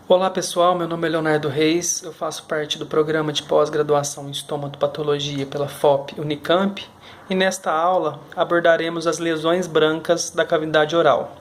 Olá pessoal, meu nome é Leonardo Reis, eu faço parte do programa de pós-graduação em estomatopatologia pela FOP Unicamp e nesta aula abordaremos as lesões brancas da cavidade oral.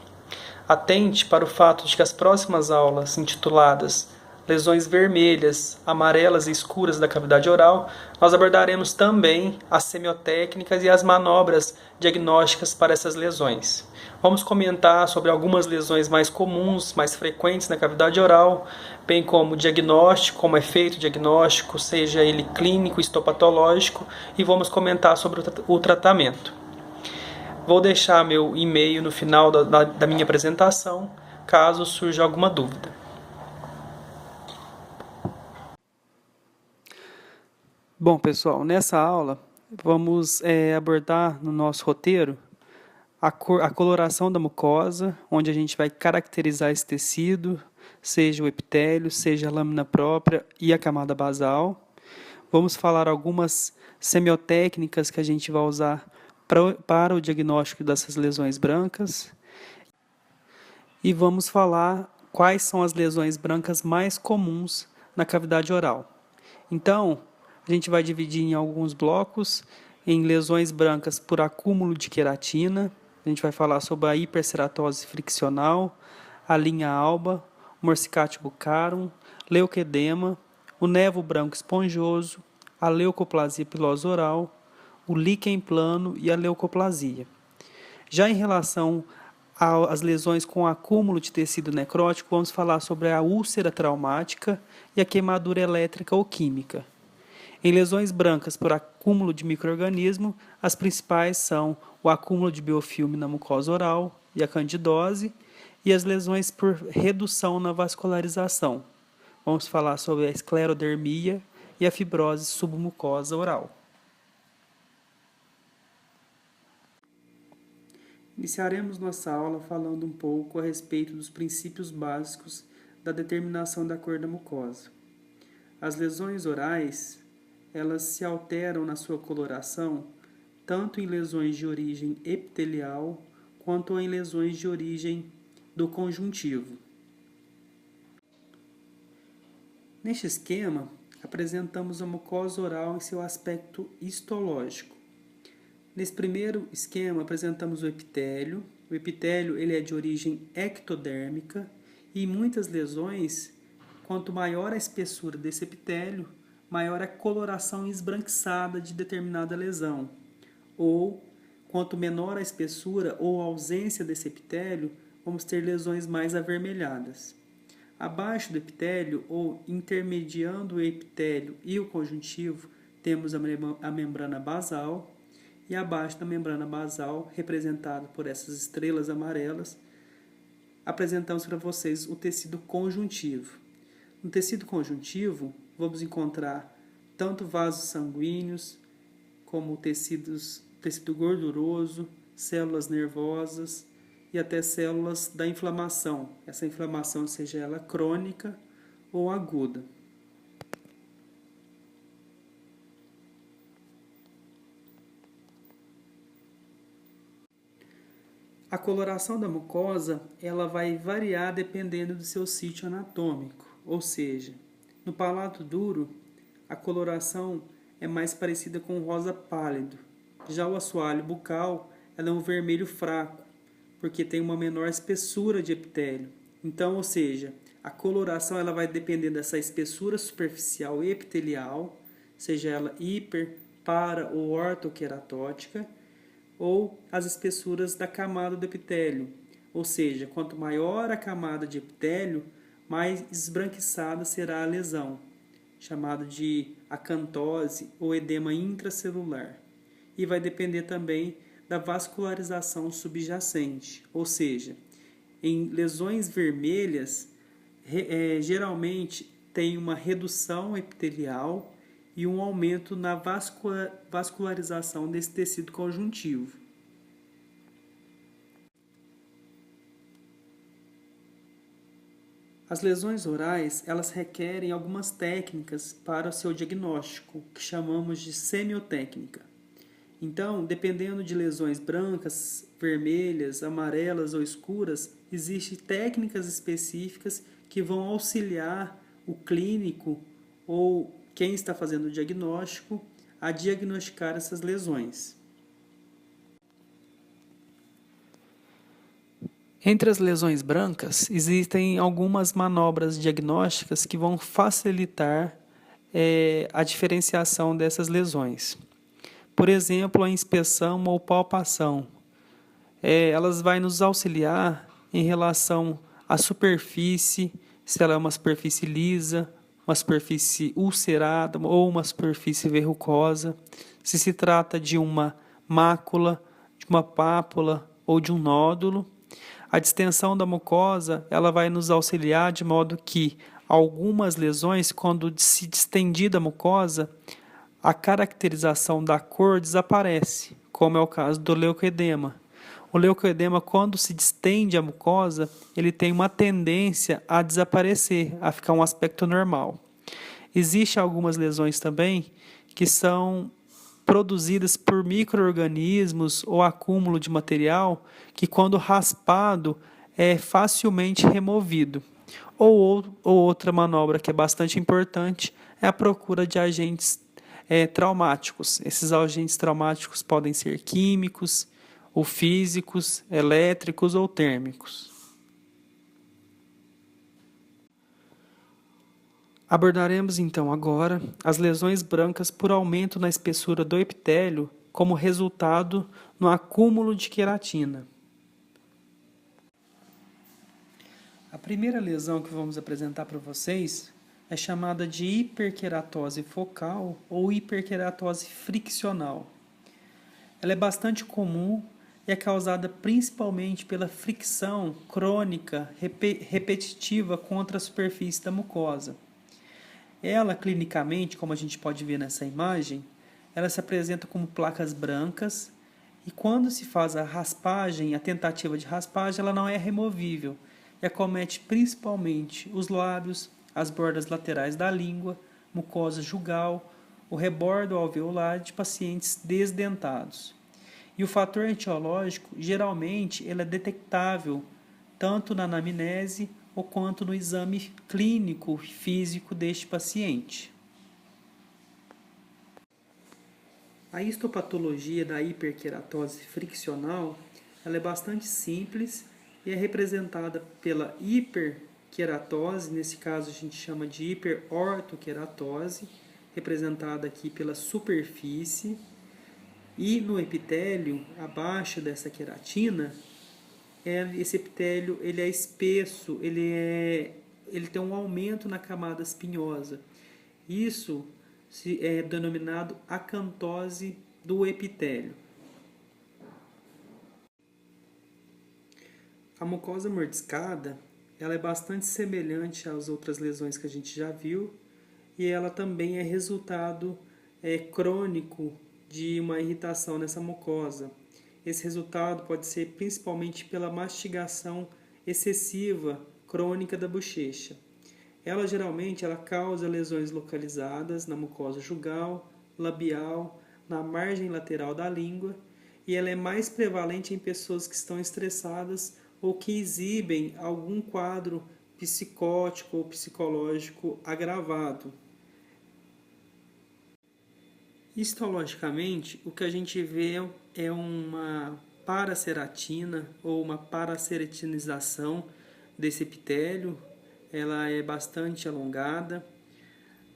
Atente para o fato de que as próximas aulas, intituladas Lesões vermelhas, amarelas e escuras da cavidade oral, nós abordaremos também as semiotécnicas e as manobras diagnósticas para essas lesões. Vamos comentar sobre algumas lesões mais comuns, mais frequentes na cavidade oral, bem como o diagnóstico, como é feito o diagnóstico, seja ele clínico, histopatológico, e vamos comentar sobre o tratamento. Vou deixar meu e-mail no final da minha apresentação, caso surja alguma dúvida. Bom, pessoal, nessa aula vamos abordar no nosso roteiro a coloração da mucosa, onde a gente vai caracterizar esse tecido, seja o epitélio, seja a lâmina própria e a camada basal. Vamos falar algumas semiotécnicas que a gente vai usar para o diagnóstico dessas lesões brancas. E vamos falar quais são as lesões brancas mais comuns na cavidade oral. Então, a gente vai dividir em alguns blocos, em lesões brancas por acúmulo de queratina. A gente vai falar sobre a hiperceratose friccional, a linha alba, o morsicate buccarum, leuquedema, o nevo branco esponjoso, a leucoplasia pilosa oral, o líquen plano e a leucoplasia. Já em relação às lesões com acúmulo de tecido necrótico, vamos falar sobre a úlcera traumática e a queimadura elétrica ou química. Em lesões brancas por acúmulo de micro-organismo, as principais são o acúmulo de biofilme na mucosa oral e a candidose, e as lesões por redução na vascularização. Vamos falar sobre a esclerodermia e a fibrose submucosa oral. Iniciaremos nossa aula falando um pouco a respeito dos princípios básicos da determinação da cor da mucosa. As lesões orais, elas se alteram na sua coloração tanto em lesões de origem epitelial quanto em lesões de origem do conjuntivo. Neste esquema, apresentamos a mucosa oral em seu aspecto histológico. Nesse primeiro esquema, apresentamos o epitélio. O epitélio ele é de origem ectodérmica e em muitas lesões, quanto maior a espessura desse epitélio, maior a coloração esbranquiçada de determinada lesão. Ou, quanto menor a espessura ou a ausência desse epitélio, vamos ter lesões mais avermelhadas. Abaixo do epitélio, ou intermediando o epitélio e o conjuntivo, temos a membrana basal, e abaixo da membrana basal, representado por essas estrelas amarelas, apresentamos para vocês o tecido conjuntivo. No tecido conjuntivo, vamos encontrar tanto vasos sanguíneos, como tecido gorduroso, células nervosas e até células da inflamação. Essa inflamação seja ela crônica ou aguda. A coloração da mucosa ela vai variar dependendo do seu sítio anatômico, ou seja, no palato duro, a coloração é mais parecida com rosa pálido. Já o assoalho bucal ela é um vermelho fraco, porque tem uma menor espessura de epitélio. Então, ou seja, a coloração ela vai depender dessa espessura superficial epitelial, seja ela hiper, para ou ortoqueratótica, ou as espessuras da camada do epitélio. Ou seja, quanto maior a camada de epitélio, mais esbranquiçada será a lesão, chamado de acantose ou edema intracelular. E vai depender também da vascularização subjacente, ou seja, em lesões vermelhas, geralmente tem uma redução epitelial e um aumento na vascularização desse tecido conjuntivo. As lesões orais, elas requerem algumas técnicas para o seu diagnóstico, que chamamos de semiotécnica. Então, dependendo de lesões brancas, vermelhas, amarelas ou escuras, Existem técnicas específicas que vão auxiliar o clínico ou quem está fazendo o diagnóstico a diagnosticar essas lesões. Entre as lesões brancas, existem algumas manobras diagnósticas que vão facilitar a diferenciação dessas lesões. Por exemplo, a inspeção ou palpação. Elas vão nos auxiliar em relação à superfície, se ela é uma superfície lisa, uma superfície ulcerada ou uma superfície verrucosa, se trata de uma mácula, de uma pápula ou de um nódulo. A distensão da mucosa ela vai nos auxiliar de modo que algumas lesões, quando se distendida a mucosa, a caracterização da cor desaparece, como é o caso do leucoedema. O leucoedema, quando se distende a mucosa, ele tem uma tendência a desaparecer, a ficar um aspecto normal. Existem algumas lesões também que são produzidas por micro-organismos ou acúmulo de material que, quando raspado, é facilmente removido. Ou outra manobra que é bastante importante é a procura de agentes traumáticos. Esses agentes traumáticos podem ser químicos, ou físicos, elétricos ou térmicos. Abordaremos então agora as lesões brancas por aumento na espessura do epitélio como resultado no acúmulo de queratina. A primeira lesão que vamos apresentar para vocês é chamada de hiperqueratose focal ou hiperqueratose friccional. Ela é bastante comum e é causada principalmente pela fricção crônica repetitiva contra a superfície da mucosa. Ela, clinicamente, como a gente pode ver nessa imagem, ela se apresenta como placas brancas e quando se faz a raspagem, a tentativa de raspagem, ela não é removível e acomete principalmente os lábios, as bordas laterais da língua, mucosa jugal, o rebordo alveolar de pacientes desdentados. E o fator etiológico, geralmente, ele é detectável tanto na anamnese ou quanto no exame clínico físico deste paciente. A histopatologia da hiperqueratose friccional ela é bastante simples e é representada pela hiperqueratose, nesse caso a gente chama de hiperortoqueratose, representada aqui pela superfície, e no epitélio, abaixo dessa queratina, esse epitélio ele é espesso, ele tem um aumento na camada espinhosa. Isso é denominado acantose do epitélio. A mucosa mordiscada ela é bastante semelhante às outras lesões que a gente já viu e ela também é resultado crônico de uma irritação nessa mucosa. Esse resultado pode ser principalmente pela mastigação excessiva crônica da bochecha. Ela geralmente causa lesões localizadas na mucosa jugal, labial, na margem lateral da língua e ela é mais prevalente em pessoas que estão estressadas ou que exibem algum quadro psicótico ou psicológico agravado. Histologicamente, o que a gente vê é uma paraceratina ou uma paraceretinização desse epitélio. Ela é bastante alongada.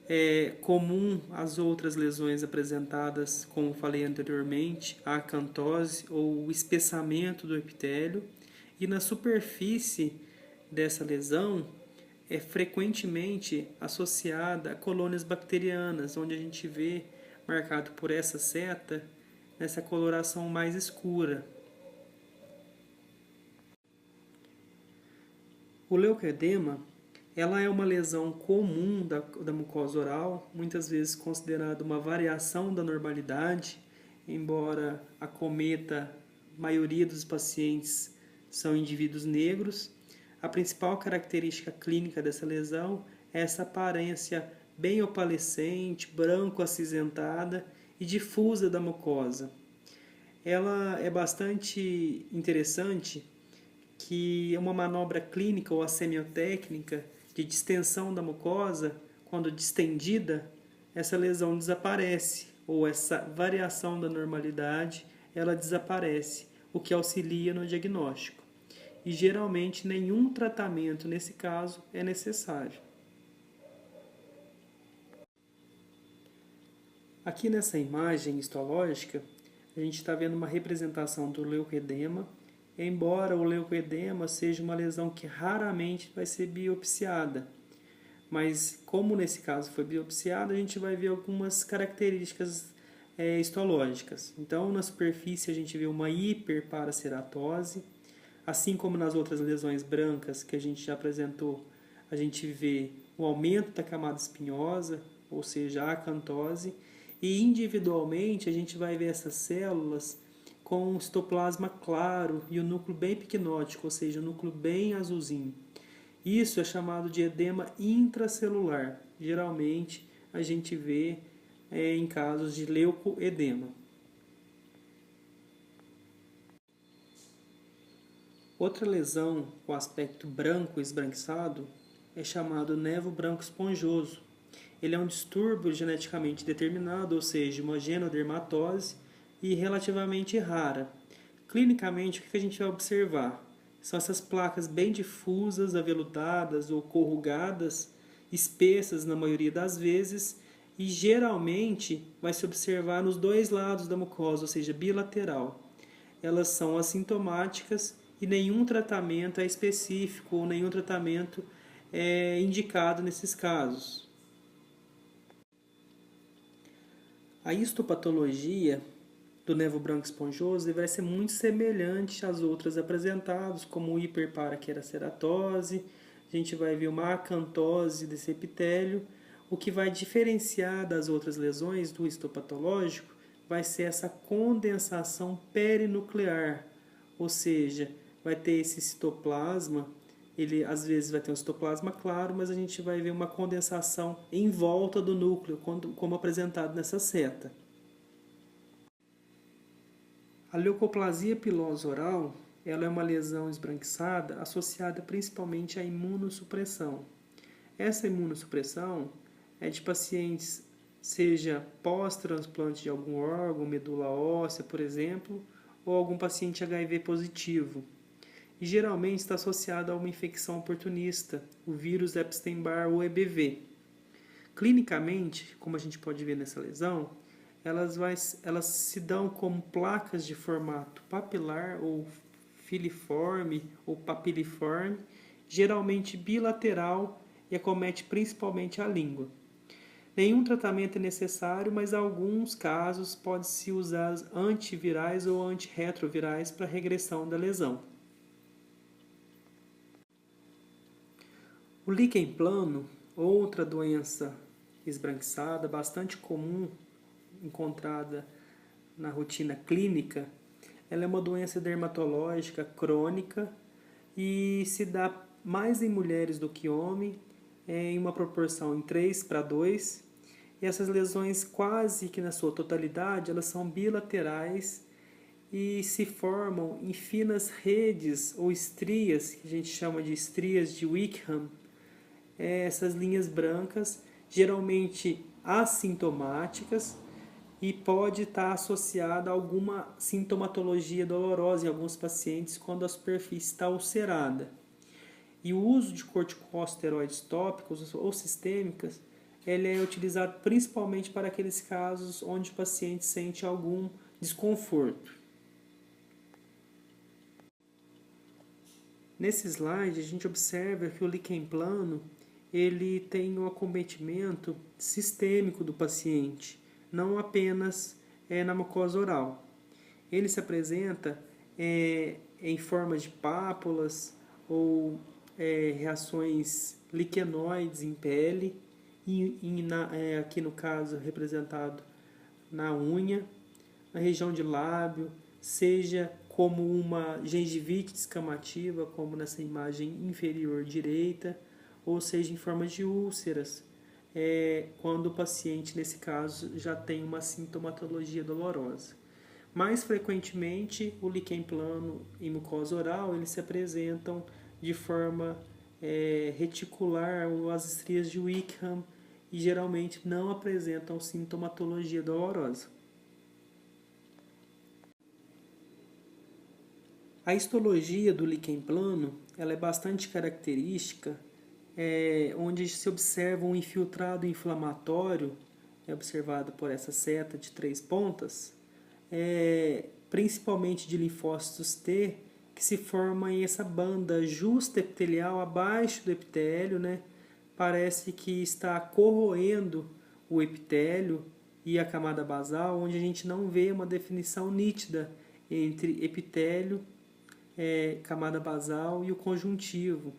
É comum as outras lesões apresentadas, como falei anteriormente, a acantose ou o espessamento do epitélio. E na superfície dessa lesão é frequentemente associada a colônias bacterianas, onde a gente vê marcado por essa seta, nessa coloração mais escura. O leucoedema ela é uma lesão comum da mucosa oral, muitas vezes considerada uma variação da normalidade, embora acometa a maioria dos pacientes são indivíduos negros. A principal característica clínica dessa lesão é essa aparência bem opalescente, branco acinzentada e difusa da mucosa. Ela é bastante interessante que uma manobra clínica ou a semiotécnica de distensão da mucosa, quando distendida, essa lesão desaparece, ou essa variação da normalidade, ela desaparece, o que auxilia no diagnóstico. E geralmente nenhum tratamento nesse caso é necessário. Aqui nessa imagem histológica, a gente está vendo uma representação do leucoedema, embora o leucoedema seja uma lesão que raramente vai ser biopsiada. Mas como nesse caso foi biopsiada, a gente vai ver algumas características histológicas. Então, na superfície a gente vê uma hiperparaceratose, assim como nas outras lesões brancas que a gente já apresentou, a gente vê o aumento da camada espinhosa, ou seja, a acantose, e individualmente a gente vai ver essas células com o citoplasma claro e o núcleo bem piquenótico, ou seja, o núcleo bem azulzinho. Isso é chamado de edema intracelular. Geralmente a gente vê em casos de leucoedema. Outra lesão com aspecto branco esbranquiçado é chamado nevo branco esponjoso. Ele é um distúrbio geneticamente determinado, ou seja, uma genodermatose, e relativamente rara. Clinicamente, o que a gente vai observar? São essas placas bem difusas, aveludadas ou corrugadas, espessas na maioria das vezes, e geralmente vai se observar nos dois lados da mucosa, ou seja, bilateral. Elas são assintomáticas e nenhum tratamento é específico ou nenhum tratamento é indicado nesses casos. A histopatologia do nevo branco esponjoso vai ser muito semelhante às outras apresentadas, como hiperparaqueraceratose, a gente vai ver uma acantose desse epitélio. O que vai diferenciar das outras lesões do histopatológico vai ser essa condensação perinuclear, ou seja, vai ter esse citoplasma, ele às vezes vai ter um citoplasma claro, mas a gente vai ver uma condensação em volta do núcleo, como apresentado nessa seta. A leucoplasia pilosa oral, ela é uma lesão esbranquiçada associada principalmente à imunossupressão. Essa imunossupressão é de pacientes, seja pós-transplante de algum órgão, medula óssea, por exemplo, ou algum paciente HIV positivo. E geralmente está associada a uma infecção oportunista, o vírus Epstein-Barr ou EBV. Clinicamente, como a gente pode ver nessa lesão, elas se dão como placas de formato papilar ou filiforme ou papiliforme, geralmente bilateral, e acomete principalmente a língua. Nenhum tratamento é necessário, mas em alguns casos pode-se usar antivirais ou antirretrovirais para a regressão da lesão. O líquen plano, outra doença esbranquiçada, bastante comum, encontrada na rotina clínica, ela é uma doença dermatológica crônica e se dá mais em mulheres do que homens, em uma proporção em 3:2. E essas lesões, quase que na sua totalidade, elas são bilaterais e se formam em finas redes ou estrias, que a gente chama de estrias de Wickham. Essas linhas brancas, geralmente assintomáticas, e pode estar associada a alguma sintomatologia dolorosa em alguns pacientes quando a superfície está ulcerada. E o uso de corticosteroides tópicos ou sistêmicas, ele é utilizado principalmente para aqueles casos onde o paciente sente algum desconforto. Nesse slide, a gente observa que o líquen plano ele tem um acometimento sistêmico do paciente, não apenas na mucosa oral. Ele se apresenta em forma de pápulas ou reações liquenoides em pele, aqui no caso representado na unha, na região de lábio, seja como uma gengivite descamativa, como nessa imagem inferior direita, ou seja em forma de úlceras, quando o paciente, nesse caso, já tem uma sintomatologia dolorosa. Mais frequentemente, o líquen plano e mucosa oral, eles se apresentam de forma reticular ou as estrias de Wickham e geralmente não apresentam sintomatologia dolorosa. A histologia do líquen plano ela é bastante característica, onde se observa um infiltrado inflamatório, observado por essa seta de 3 pontas, principalmente de linfócitos T, que se forma em essa banda justa epitelial abaixo do epitélio, né? Parece que está corroendo o epitélio e a camada basal, onde a gente não vê uma definição nítida entre epitélio, camada basal e o conjuntivo.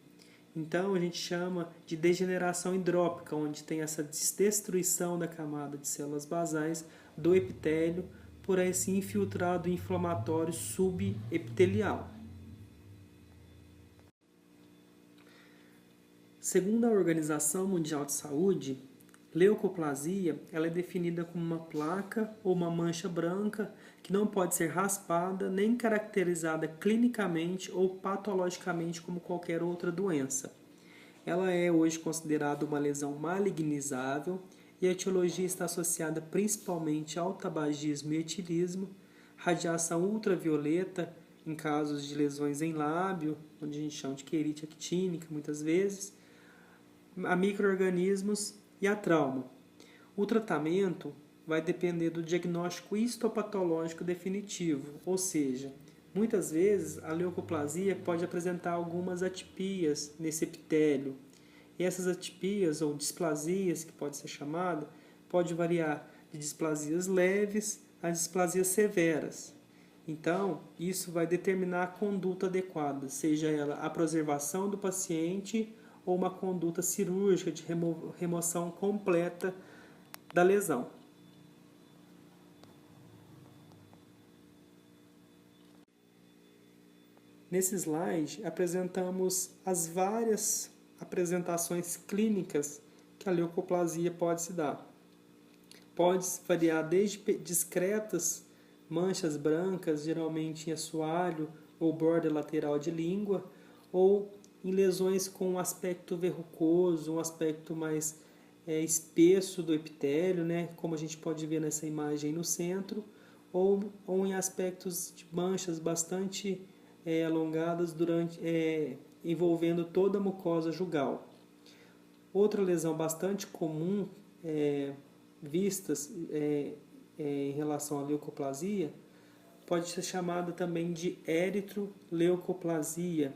Então a gente chama de degeneração hidrópica, onde tem essa destruição da camada de células basais do epitélio por esse infiltrado inflamatório subepitelial. Segundo a Organização Mundial de Saúde, leucoplasia ela é definida como uma placa ou uma mancha branca que não pode ser raspada nem caracterizada clinicamente ou patologicamente como qualquer outra doença. Ela é hoje considerada uma lesão malignizável e a etiologia está associada principalmente ao tabagismo e etilismo, radiação ultravioleta em casos de lesões em lábio, onde a gente chama de querite actínica muitas vezes, a micro-organismos e a trauma. O tratamento vai depender do diagnóstico histopatológico definitivo, ou seja, muitas vezes a leucoplasia pode apresentar algumas atipias nesse epitélio. E essas atipias ou displasias, que pode ser chamada, pode variar de displasias leves a displasias severas. Então, isso vai determinar a conduta adequada, seja ela a preservação do paciente ou uma conduta cirúrgica de remoção completa da lesão. Nesse slide, apresentamos as várias apresentações clínicas que a leucoplasia pode se dar. Pode variar desde discretas manchas brancas, geralmente em assoalho ou borda lateral de língua, ou em lesões com um aspecto verrucoso, um aspecto mais espesso do epitélio, né? Como a gente pode ver nessa imagem no centro, ou em aspectos de manchas bastante alongadas envolvendo toda a mucosa jugal. Outra lesão bastante comum vistas em relação à leucoplasia pode ser chamada também de eritroleucoplasia,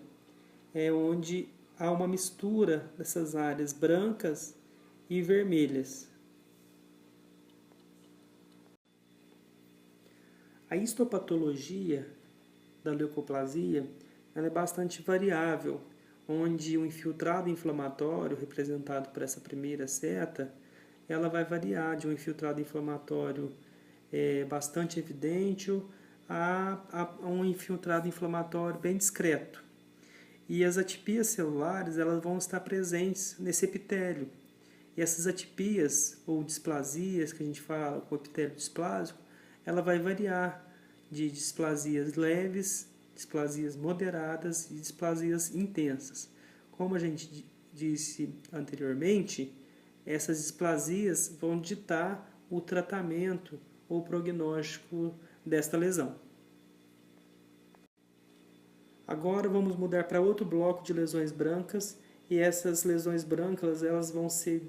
onde há uma mistura dessas áreas brancas e vermelhas. A histopatologia da leucoplasia ela é bastante variável, onde o infiltrado inflamatório, representado por essa primeira seta, ela vai variar de um infiltrado inflamatório bastante evidente a um infiltrado inflamatório bem discreto. E as atipias celulares elas vão estar presentes nesse epitélio. E essas atipias ou displasias que a gente fala com o epitélio displásico, ela vai variar de displasias leves, displasias moderadas e displasias intensas. Como a gente disse anteriormente, essas displasias vão ditar o tratamento ou prognóstico desta lesão. Agora vamos mudar para outro bloco de lesões brancas, e essas lesões brancas elas vão ser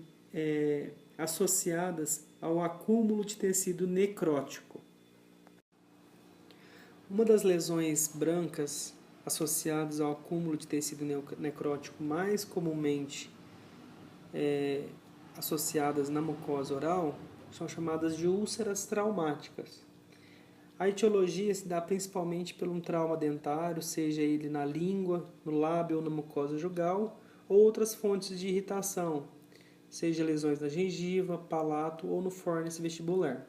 associadas ao acúmulo de tecido necrótico. Uma das lesões brancas associadas ao acúmulo de tecido necrótico mais comumente associadas na mucosa oral são chamadas de úlceras traumáticas. A etiologia se dá principalmente por um trauma dentário, seja ele na língua, no lábio ou na mucosa jugal, ou outras fontes de irritação, seja lesões na gengiva, palato ou no fórnix vestibular.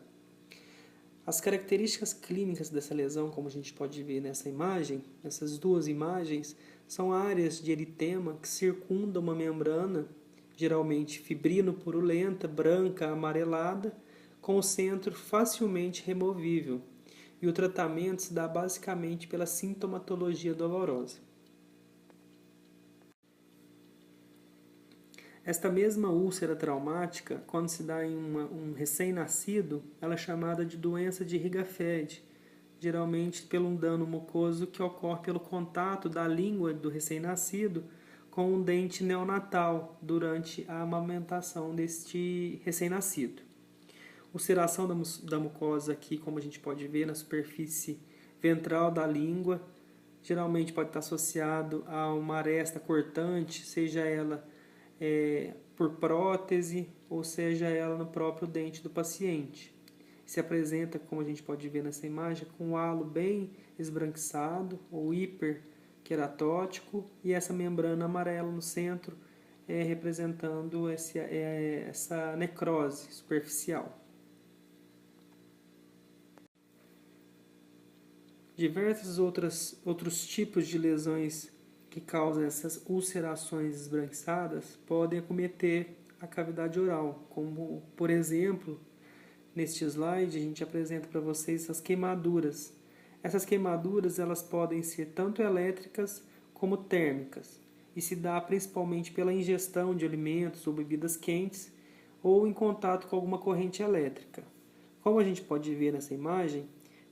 As características clínicas dessa lesão, como a gente pode ver nessa imagem, essas duas imagens, são áreas de eritema que circundam uma membrana, geralmente fibrino-purulenta, branca, amarelada, com o centro facilmente removível. e o tratamento se dá basicamente pela sintomatologia dolorosa. Esta mesma úlcera traumática, quando se dá em um recém-nascido, ela é chamada de doença de Rigafed, geralmente pelo um dano mucoso que ocorre pelo contato da língua do recém-nascido com um dente neonatal durante a amamentação deste recém-nascido. Ulceração da mucosa aqui, como a gente pode ver, na superfície ventral da língua, geralmente pode estar associado a uma aresta cortante, seja ela por prótese ou seja ela no próprio dente do paciente. Se apresenta, como a gente pode ver nessa imagem, com um halo bem esbranquiçado ou hiperqueratótico e essa membrana amarela no centro representando essa necrose superficial. Diversos outros tipos de lesões que causam essas ulcerações esbranquiçadas podem acometer a cavidade oral, como, por exemplo, neste slide a gente apresenta para vocês as queimaduras. Essas queimaduras elas podem ser tanto elétricas como térmicas e se dá principalmente pela ingestão de alimentos ou bebidas quentes ou em contato com alguma corrente elétrica. Como a gente pode ver nessa imagem,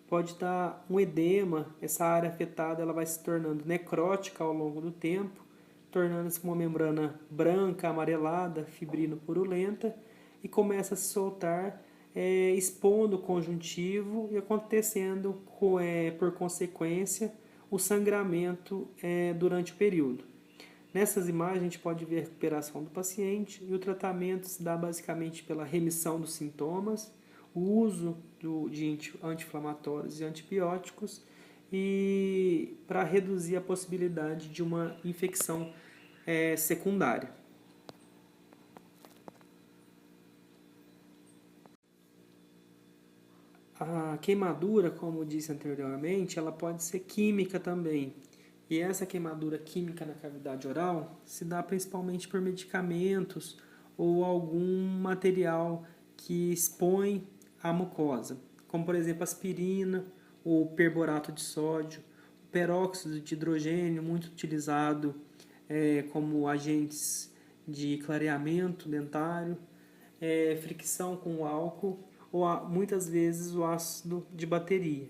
pode dar um edema, essa área afetada ela vai se tornando necrótica ao longo do tempo, tornando-se uma membrana branca, amarelada, fibrino-purulenta e começa a se soltar, expondo o conjuntivo e acontecendo, por consequência, o sangramento durante o período. Nessas imagens a gente pode ver a recuperação do paciente e o tratamento se dá basicamente pela remissão dos sintomas, o uso de anti-inflamatórios e antibióticos e para reduzir a possibilidade de uma infecção secundária. A queimadura, como disse anteriormente, ela pode ser química também. E essa queimadura química na cavidade oral se dá principalmente por medicamentos ou algum material que expõe a mucosa, como por exemplo aspirina ou perborato de sódio, o peróxido de hidrogênio, muito utilizado como agentes de clareamento dentário, fricção com álcool ou muitas vezes o ácido de bateria.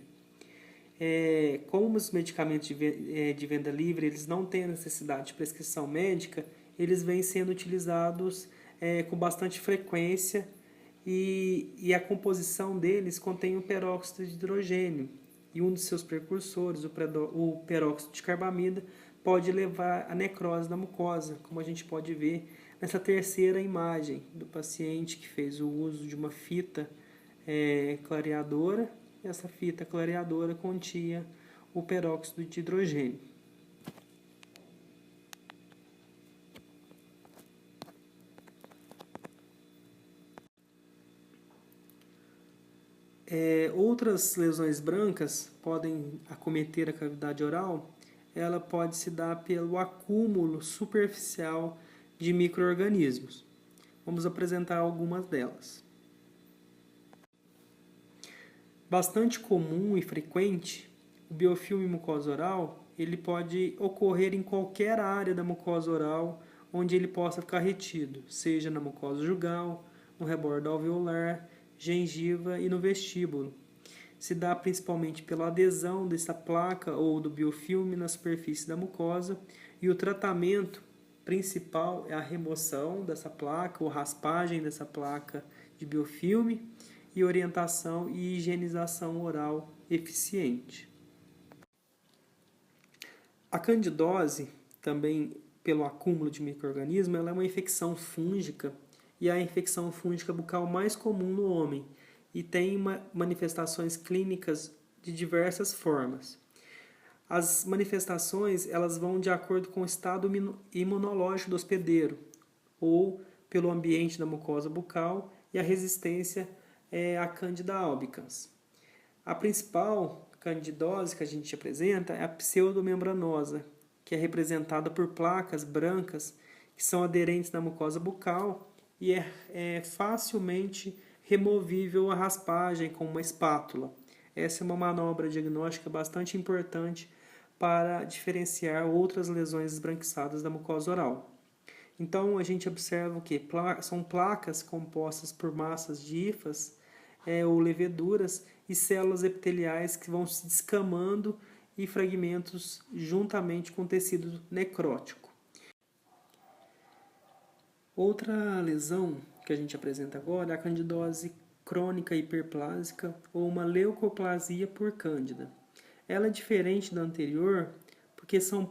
Como os medicamentos de venda livre eles não têm necessidade de prescrição médica, eles vêm sendo utilizados com bastante frequência e a composição deles contém o peróxido de hidrogênio e um dos seus precursores, o peróxido de carbamida, pode levar à necrose da mucosa, como a gente pode ver nessa terceira imagem do paciente que fez o uso de uma fita clareadora. Essa fita clareadora continha o peróxido de hidrogênio. Outras lesões brancas podem acometer a cavidade oral. Ela pode se dar pelo acúmulo superficial de micro-organismos. Vamos apresentar algumas delas. Bastante comum e frequente, o biofilme mucosa oral ele pode ocorrer em qualquer área da mucosa oral onde ele possa ficar retido, seja na mucosa jugal, no rebordo alveolar, gengiva e no vestíbulo. Se dá principalmente pela adesão dessa placa ou do biofilme na superfície da mucosa e o tratamento principal é a remoção dessa placa ou raspagem dessa placa de biofilme e orientação e higienização oral eficiente. A candidose, também pelo acúmulo de micro-organismos, ela é uma infecção fúngica e é a infecção fúngica bucal mais comum no homem e tem manifestações clínicas de diversas formas. As manifestações elas vão de acordo com o estado imunológico do hospedeiro ou pelo ambiente da mucosa bucal e a resistência a Candida albicans. A principal candidose que a gente apresenta é a pseudomembranosa, que é representada por placas brancas que são aderentes na mucosa bucal e é facilmente removível a raspagem com uma espátula. Essa é uma manobra diagnóstica bastante importante para diferenciar outras lesões esbranquiçadas da mucosa oral. Então, a gente observa o que? São placas compostas por massas de hifas ou leveduras e células epiteliais que vão se descamando e fragmentos juntamente com tecido necrótico. Outra lesão que a gente apresenta agora é a candidose crônica hiperplásica ou uma leucoplasia por cândida. Ela é diferente da anterior porque são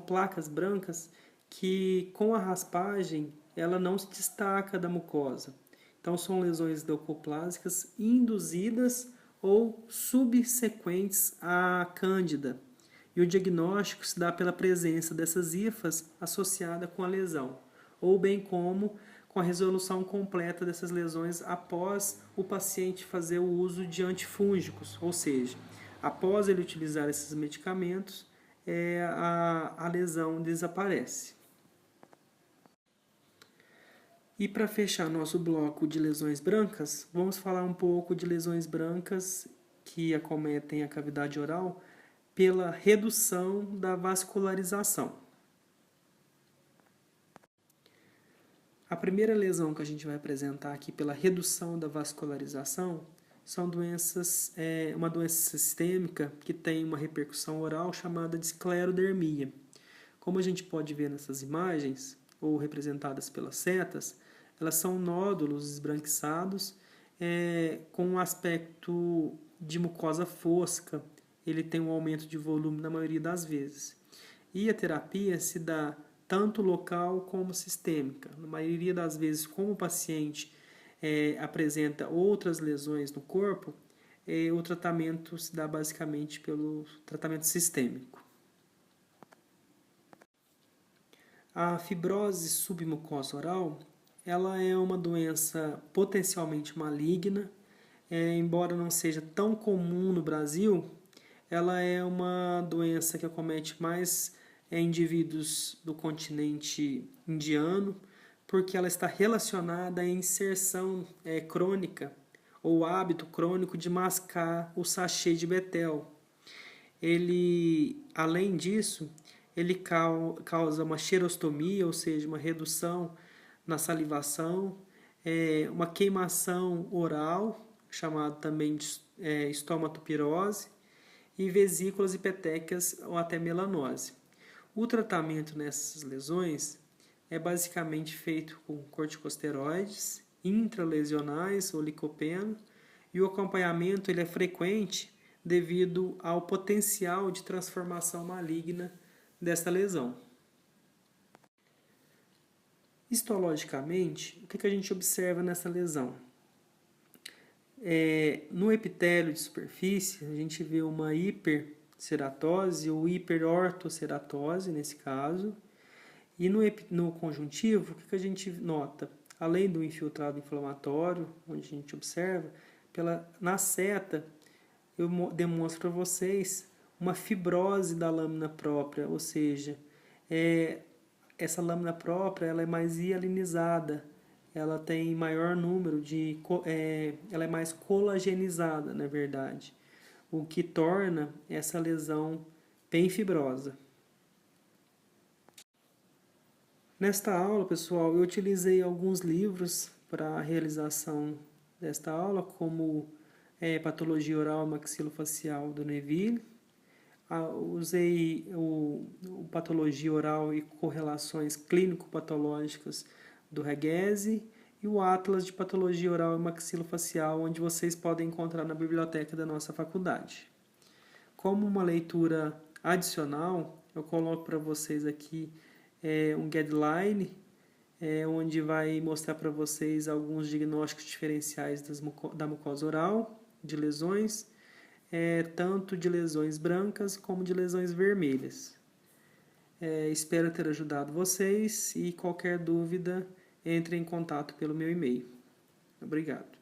placas brancas que com a raspagem ela não se destaca da mucosa. Então são lesões leucoplásicas induzidas ou subsequentes à cândida. E o diagnóstico se dá pela presença dessas hifas associada com a lesão, ou bem como com a resolução completa dessas lesões após o paciente fazer o uso de antifúngicos, ou seja, após ele utilizar esses medicamentos, a lesão desaparece. E para fechar nosso bloco de lesões brancas, vamos falar um pouco de lesões brancas que acometem a cavidade oral pela redução da vascularização. A primeira lesão que a gente vai apresentar aqui pela redução da vascularização são uma doença sistêmica que tem uma repercussão oral chamada de esclerodermia. Como a gente pode ver nessas imagens, ou representadas pelas setas, elas são nódulos esbranquiçados com um aspecto de mucosa fosca. Ele tem um aumento de volume na maioria das vezes. E a terapia se dá tanto local como sistêmica. Na maioria das vezes, como o paciente apresenta outras lesões no corpo, o tratamento se dá basicamente pelo tratamento sistêmico. A fibrose submucosa oral, ela é uma doença potencialmente maligna, embora não seja tão comum no Brasil, ela é uma doença que acomete mais indivíduos do continente indiano, porque ela está relacionada à inserção crônica ou hábito crônico de mascar o sachê de Betel. Além disso, ele causa uma xerostomia, ou seja, uma redução na salivação, uma queimação oral, chamado também de estomatopirose, e vesículas e petecas ou até melanose. O tratamento nessas lesões é basicamente feito com corticosteroides intralesionais ou licopeno, e o acompanhamento ele é frequente devido ao potencial de transformação maligna desta lesão. Histologicamente, o que a gente observa nessa lesão? No epitélio de superfície, a gente vê uma hiperceratose ou hiperortoceratose, nesse caso. E no conjuntivo, o que a gente nota? Além do infiltrado inflamatório, onde a gente observa, na seta, eu demonstro para vocês uma fibrose da lâmina própria, ou seja, essa lâmina própria ela é mais hialinizada, ela tem maior número ela é mais colagenizada, na verdade, o que torna essa lesão bem fibrosa. Nesta aula, pessoal, eu utilizei alguns livros para a realização desta aula, como Patologia Oral e Maxilofacial, do Neville. Usei o Patologia Oral e Correlações Clínico-Patológicas, do Reghese, e o Atlas de Patologia Oral e Maxilofacial, onde vocês podem encontrar na biblioteca da nossa faculdade. Como uma leitura adicional, eu coloco para vocês aqui um guideline, onde vai mostrar para vocês alguns diagnósticos diferenciais da mucosa oral, de lesões, tanto de lesões brancas como de lesões vermelhas. Espero ter ajudado vocês e qualquer dúvida, entre em contato pelo meu e-mail. Obrigado.